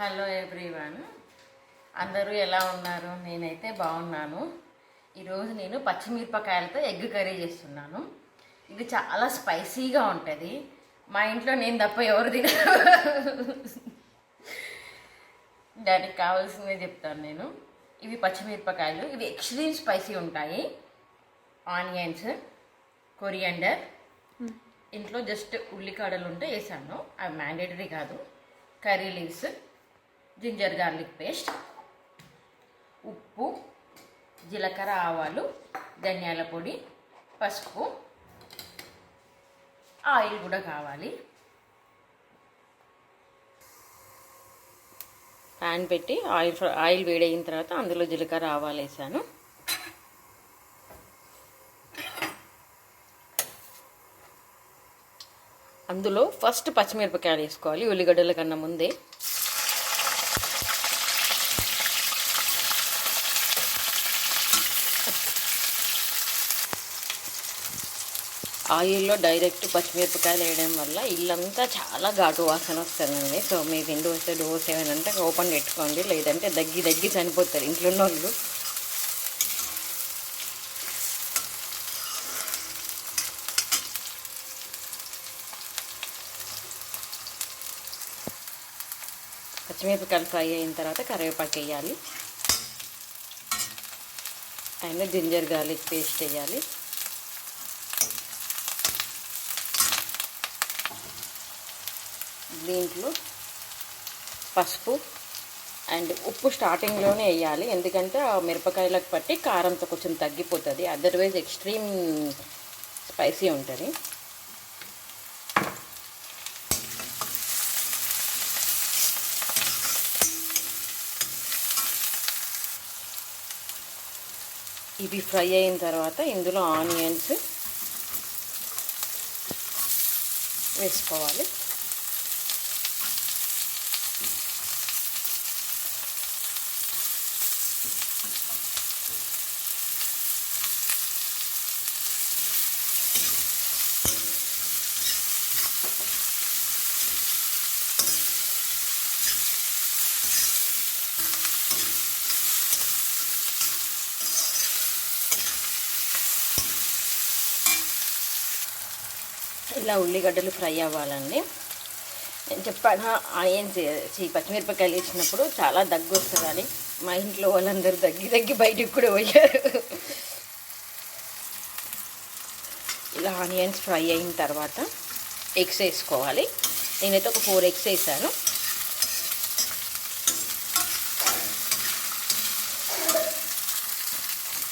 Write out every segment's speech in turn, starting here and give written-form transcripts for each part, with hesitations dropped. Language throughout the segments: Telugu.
హలో ఎవ్రీవన్, అందరూ ఎలా ఉన్నారు? నేనైతే బాగున్నాను. ఈరోజు నేను పచ్చిమిరపకాయలతో ఎగ్ కర్రీ చేస్తున్నాను. ఇది చాలా స్పైసీగా ఉంటుంది. మా ఇంట్లో నేను తప్ప ఎవరు తినరు. దానికి కావాల్సిందే చెప్తాను నేను. ఇవి పచ్చిమిరపకాయలు, ఇవి ఎక్స్ట్రీమ్ స్పైసీ ఉంటాయి. ఆనియన్స్, కొరియండర్, ఇంట్లో జస్ట్ ఉల్లికాడలు ఉంటే వేసాను, అవి మ్యాండేటరీ కాదు. Curry leaves, ginger garlic paste, ఉప్పు, జీలకర్ర, ఆవాలు, ధనియాల పొడి, పసుపు, ఆయిల్ కూడా కావాలి. ప్యాన్ పెట్టి ఆయిల్ వేడైన తర్వాత అందులో జీలకర్ర, ఆవాలు వేసాను. అందులో ఫస్ట్ పచ్చిమిరపకాయలు వేసుకోవాలి, ఉల్లిగడ్డల కన్నా ముందే. ఆయిల్లో డైరెక్ట్ పచ్చిమిరపకాయలు వేయడం వల్ల ఇల్లంతా చాలా ఘాటు వాసన వస్తుందండి. సో మీ విండోస్ డోర్స్ ఏమైనా ఓపెన్ పెట్టుకోండి, లేదంటే దగ్గి చనిపోతారు ఇంట్లో ఉన్న వాళ్ళు. పచ్చిమిరపకాయలు ఫ్రై అయిన తర్వాత కరివేపాకు వేయాలి, అండ్ జింజర్ గార్లిక్ పేస్ట్ వేయాలి. దీంట్లో పసుపు అండ్ ఉప్పు స్టార్టింగ్లోనే వేయాలి, ఎందుకంటే ఆ మిరపకాయలకు పట్టి కారంతో కొంచెం తగ్గిపోతుంది, అదర్వైజ్ ఎక్స్ట్రీమ్ స్పైసీ ఉంటుంది. ఇవి ఫ్రై అయిన తర్వాత ఇందులో ఆనియన్స్ వేసుకోవాలి. ఇలా ఉల్లిగడ్డలు ఫ్రై అవ్వాలండి. నేను చెప్పాను, ఆనియన్స్ పచ్చిమిరపకాయలు వేసినప్పుడు చాలా దగ్గు వస్తుందని. మా ఇంట్లో వాళ్ళందరూ దగ్గి బయటికి కూడా పోయారు. ఇలా ఆనియన్స్ ఫ్రై అయిన తర్వాత ఎగ్స్ వేసుకోవాలి. నేనైతే ఒక 4 ఎగ్స్ వేసాను.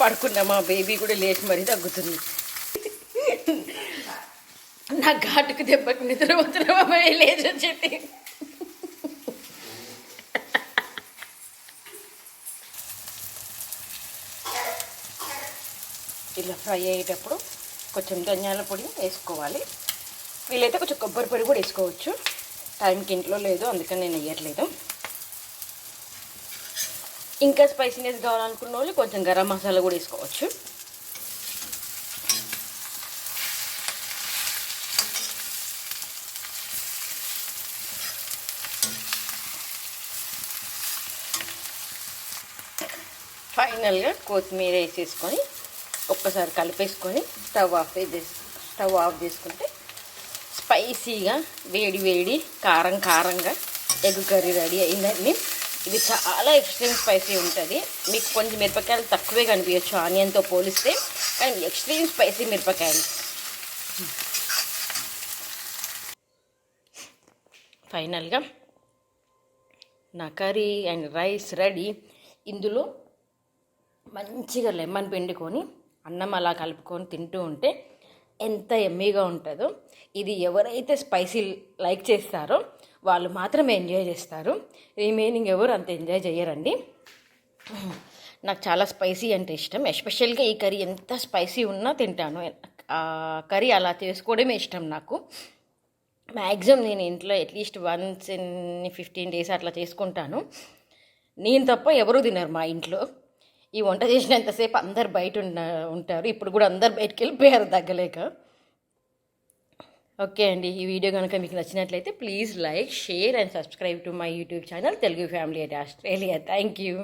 పడుకున్న మా బేబీ కూడా లేచి మరీ తగ్గుతుంది. నా ఘాటుకు దెబ్బకి నిద్ర పోతున్నా లేచని చెప్పి. ఇలా ఫ్రై అయ్యేటప్పుడు కొంచెం ధనియాల పొడి వేసుకోవాలి. వీలైతే కొంచెం కొబ్బరి పొడి కూడా వేసుకోవచ్చు. టైంకి ఇంట్లో లేదు, అందుకని నేను వేయట్లేదు. ఇంకా స్పైసీనెస్ కావాలనుకున్న వాళ్ళు కొంచెం గరం మసాలా కూడా వేసుకోవచ్చు. ఫైనల్గా కొత్తిమీర వేసేసుకొని ఒక్కసారి కలిపేసుకొని స్టవ్ ఆఫ్ చేసుకుంటే స్పైసీగా వేడి కారంగా ఎగ్ కర్రీ రెడీ అయిందండి. ఇది చాలా ఎక్స్ట్రీమ్ స్పైసీ ఉంటుంది. మీకు కొంచెం మిరపకాయలు తక్కువే కనిపించచ్చు ఆనియన్తో పోలిస్తే, కానీ ఎక్స్ట్రీమ్ స్పైసీ మిరపకాయలు. ఫైనల్గా నా కర్రీ అండ్ రైస్ రెడీ. ఇందులో మంచిగా లెమన్ పిండుకొని అన్నం అలా కలుపుకొని తింటూ ఉంటే ఎంత ఎమ్మీగా ఉంటుందో. ఇది ఎవరైతే స్పైసీ లైక్ చేస్తారో వాళ్ళు మాత్రమే ఎంజాయ్ చేస్తారు, రిమైనింగ్ ఎవరు అంత ఎంజాయ్ చేయరండి. నాకు చాలా స్పైసీ అంటే ఇష్టం. ఎస్పెషల్గా ఈ కర్రీ ఎంత స్పైసీ ఉన్నా తింటాను. కర్రీ అలా చేసుకోవడమే ఇష్టం నాకు. మ్యాక్సిమం నేను ఇంట్లో అట్లీస్ట్ వన్స్ ఇన్ 15 days అట్లా చేసుకుంటాను. నేను తప్ప ఎవరూ తినరు మా ఇంట్లో. ఈ వంట చేసినంతసేపు అందరు బయట ఉంటారు. ఇప్పుడు కూడా అందరు బయటకు వెళ్ళిపోయారు తగ్గలేక. ఓకే అండి, ఈ వీడియో కనుక మీకు నచ్చినట్లయితే please like, share and subscribe to my YouTube channel Telugu family at Australia. Thank you.